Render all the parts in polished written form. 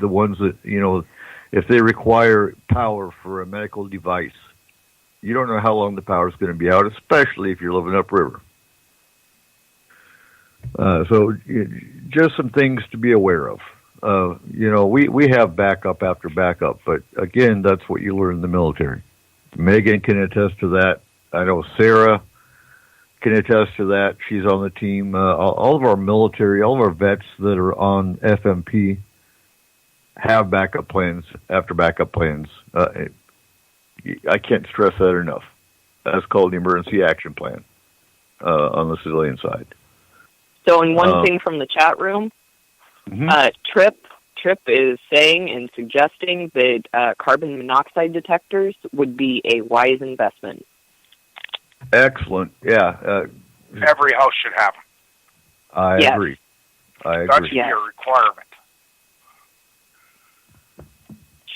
the ones that, if they require power for a medical device, you don't know how long the power is going to be out, especially if you're living upriver. So just some things to be aware of. We have backup after backup, but again, that's what you learn in the military. Megan can attest to that. I know Sarah can attest to that. She's on the team. All of our military, all of our vets that are on FMP have backup plans after backup plans. I can't stress that enough. That's called the emergency action plan on the civilian side. So, and one thing from the chat room, Trip is saying and suggesting that carbon monoxide detectors would be a wise investment. Excellent. Yeah. Every house should have them. I agree. That should be a requirement.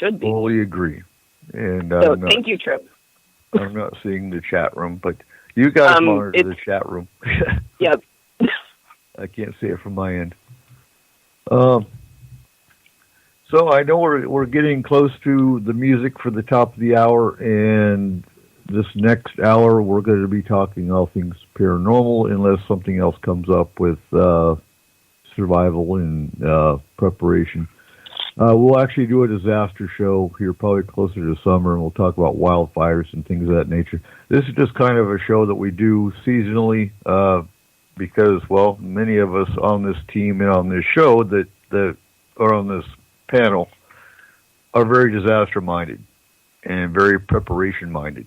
Should be. Fully agree. And so thank you, Trip. I'm not seeing the chat room, but you guys monitor the chat room. Yep. I can't see it from my end. So I know we're getting close to the music for the top of the hour, and this next hour we're going to be talking all things paranormal, unless something else comes up with survival and preparation. We'll actually do a disaster show here probably closer to summer, and we'll talk about wildfires and things of that nature. This is just kind of a show that we do seasonally because, well, many of us on this team and on this show that are on this panel are very disaster-minded and very preparation-minded.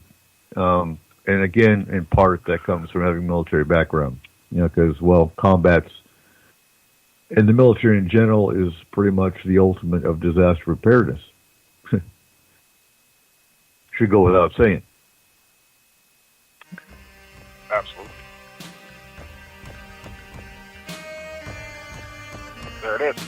And again, in part, that comes from having a military background, because, well, combat's and the military in general is pretty much the ultimate of disaster preparedness. Should go without saying. Absolutely. There it is.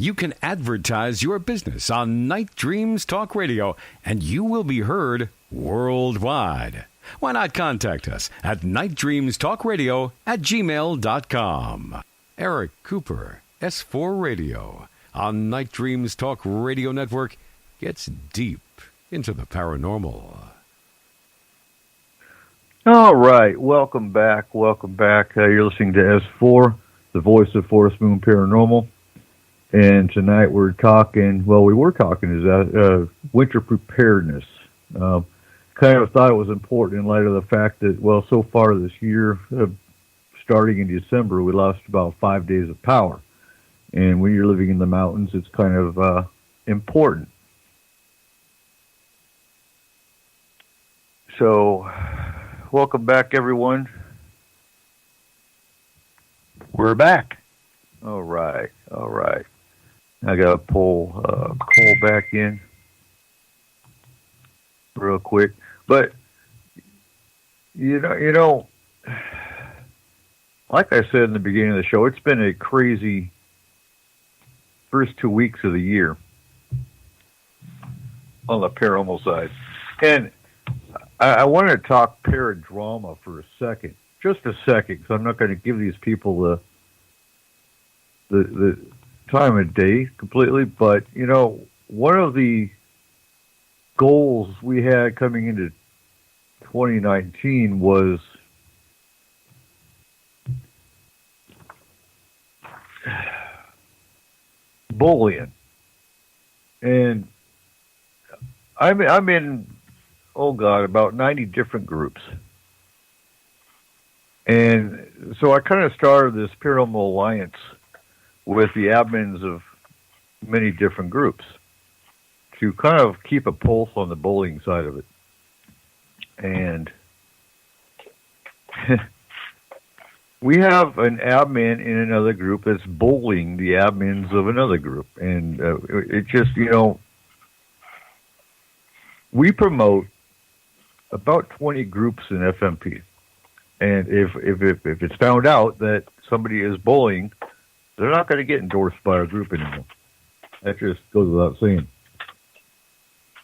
You can advertise your business on Night Dreams Talk Radio, and you will be heard worldwide. Why not contact us at nightdreamstalkradio@gmail.com. Eric Cooper, S-4 Radio. on Night Dreams Talk Radio Network gets deep into the paranormal. All right, welcome back. You're listening to S-4, the voice of Forest Moon Paranormal. And tonight we were talking winter preparedness. Kind of thought it was important in light of the fact that, well, so far this year, starting in December, we lost about 5 days of power. And when you're living in the mountains, it's kind of important. So, welcome back, everyone. We're back. All right. I got to pull Cole back in real quick. But, you know, like I said in the beginning of the show, it's been a crazy first 2 weeks of the year on the paranormal side. And I want to talk paradrama for a second, just a second, because I'm not going to give these people the time of day completely. But, you know, one of the goals we had coming into 2019 was bullying. And I'm in, about 90 different groups. And so I kind of started this Paranormal Alliance with the admins of many different groups to kind of keep a pulse on the bullying side of it. And we have an admin in another group that's bullying the admins of another group. And it just, we promote about 20 groups in FMP. And if it's found out that somebody is bullying, they're not going to get endorsed by our group anymore. That just goes without saying.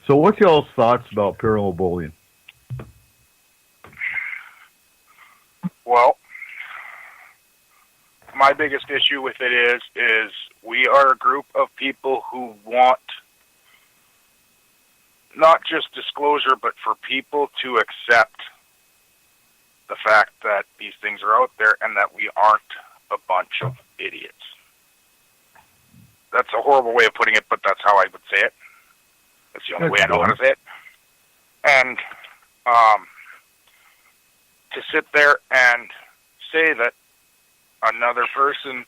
So what's y'all's thoughts about paranormal bullying? Well, my biggest issue with it is we are a group of people who want not just disclosure, but for people to accept the fact that these things are out there and that we aren't a bunch of idiots. That's a horrible way of putting it, but that's how I would say it. That's the only way I know how to say it. And to sit there and say that another person,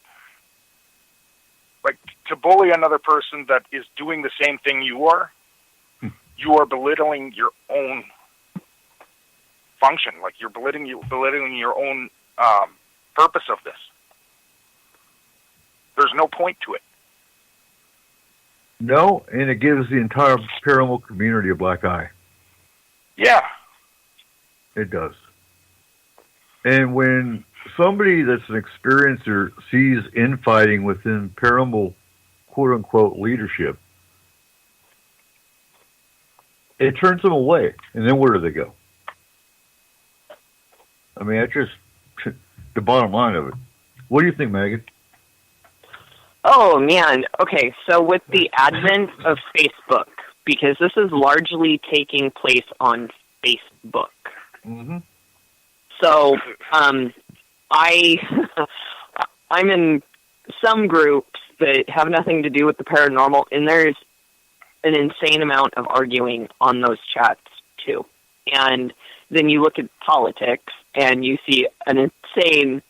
like to bully another person that is doing the same thing you are belittling your own function. Like you're belittling your own purpose of this. There's no point to it. No, and it gives the entire paranormal community a black eye. Yeah. It does. And when somebody that's an experiencer sees infighting within paranormal, quote-unquote, leadership, it turns them away. And then where do they go? I mean, that's just the bottom line of it. What do you think, Megan? Oh, man. Okay, so with the advent of Facebook, because this is largely taking place on Facebook. Mm-hmm. So, I'm in some groups that have nothing to do with the paranormal, and there's an insane amount of arguing on those chats, too. And then you look at politics, and you see an insane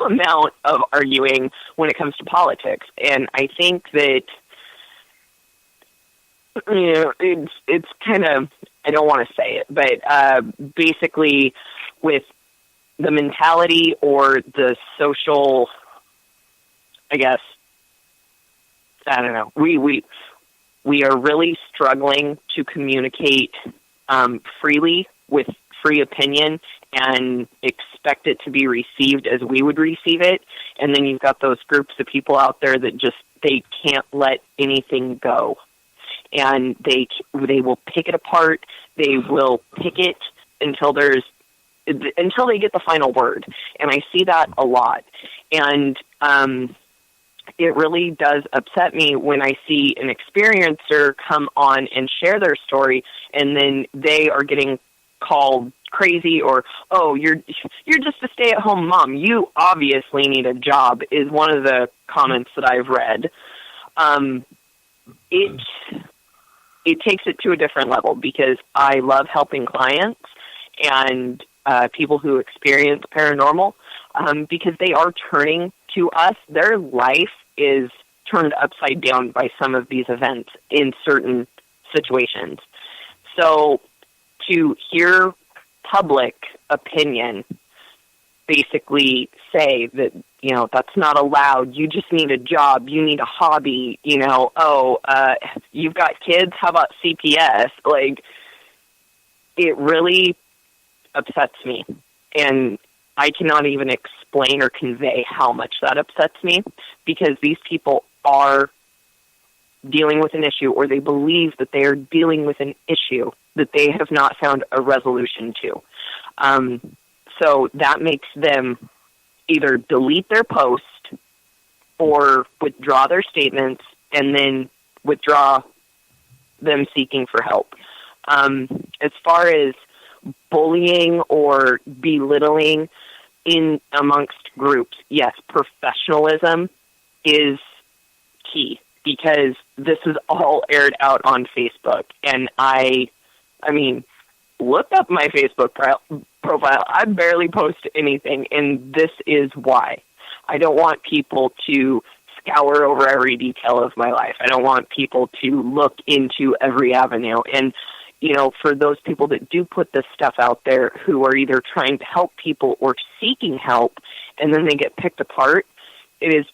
amount of arguing when it comes to politics. And I think that, it's kind of, I don't want to say it, but basically with the mentality or the social, I guess, I don't know, we are really struggling to communicate freely with free opinion and expect it to be received as we would receive it. And then you've got those groups of people out there that just, they can't let anything go. And they will pick it apart. They will pick it until they get the final word. And I see that a lot. And it really does upset me when I see an experiencer come on and share their story, and then they are getting called crazy, or, oh, you're just a stay-at-home mom, you obviously need a job, is one of the comments that I've read. It takes it to a different level, because I love helping clients and people who experience paranormal, because they are turning to us. Their life is turned upside down by some of these events in certain situations. So to hear public opinion basically say that, that's not allowed, you just need a job, you need a hobby, you've got kids, how about CPS? Like, it really upsets me. And I cannot even explain or convey how much that upsets me, because these people are dealing with an issue, or they believe that they are dealing with an issue that they have not found a resolution to. So that makes them either delete their post or withdraw their statements and then withdraw them seeking for help. As far as bullying or belittling in amongst groups, yes, professionalism is key, because this is all aired out on Facebook. And I mean, look up my Facebook profile. I barely post anything, and this is why. I don't want people to scour over every detail of my life. I don't want people to look into every avenue. And, for those people that do put this stuff out there, who are either trying to help people or seeking help, and then they get picked apart, it's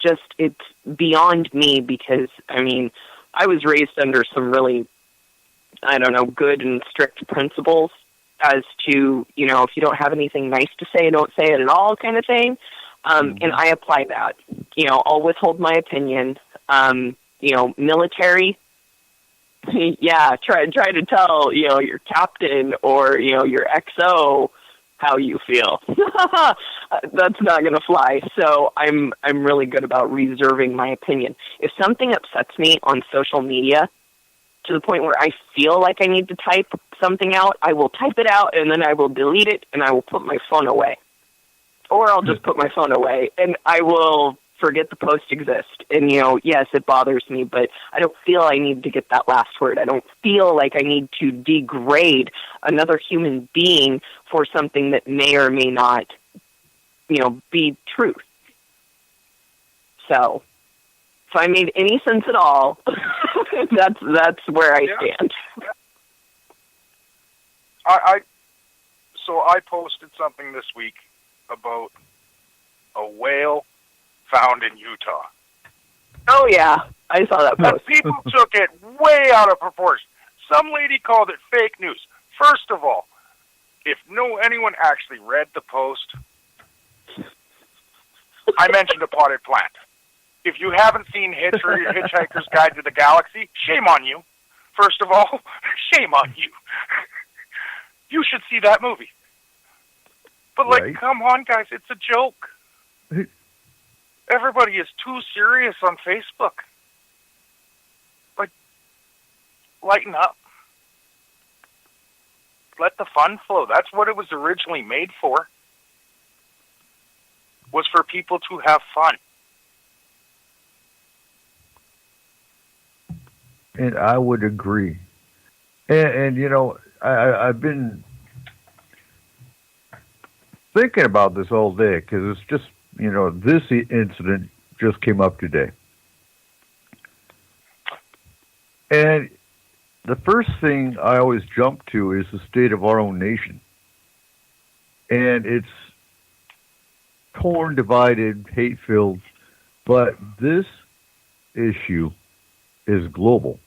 beyond me, because, I was raised under some really, good and strict principles as to, if you don't have anything nice to say, don't say it at all, kind of thing. And I apply that. I'll withhold my opinion. Military, yeah, try to tell, your captain or, your XO how you feel. That's not going to fly. So I'm really good about reserving my opinion. If something upsets me on social media to the point where I feel like I need to type something out, I will type it out, and then I will delete it, and I will put my phone away. Or I'll just put my phone away, and I will forget the post exists. And, yes, it bothers me, but I don't feel I need to get that last word. I don't feel like I need to degrade another human being for something that may or may not, be truth. So, if I made any sense at all, that's where I stand. So I posted something this week about a whale found in Utah. Oh, yeah. I saw that post. But people took it way out of proportion. Some lady called it fake news. First of all, if anyone actually read the post, I mentioned a potted plant. If you haven't seen Hitchhiker's Guide to the Galaxy, shame on you. First of all, shame on you. You should see that movie. But, come on, guys, it's a joke. Everybody is too serious on Facebook. Lighten up. Let the fun flow. That's what it was originally made for. Was for people to have fun. And I would agree. And I've been thinking about this all day, because it's just, this incident just came up today. And the first thing I always jump to is the state of our own nation. And it's torn, divided, hate-filled, but this issue is global,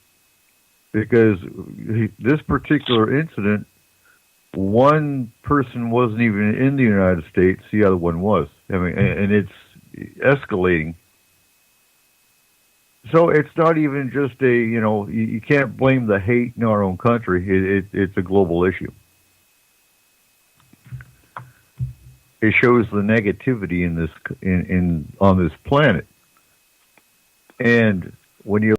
because this particular incident, one person wasn't even in the United States, the other one was. And it's escalating. So it's not even just you can't blame the hate in our own country. It's a global issue. It shows the negativity in this on this planet. And when you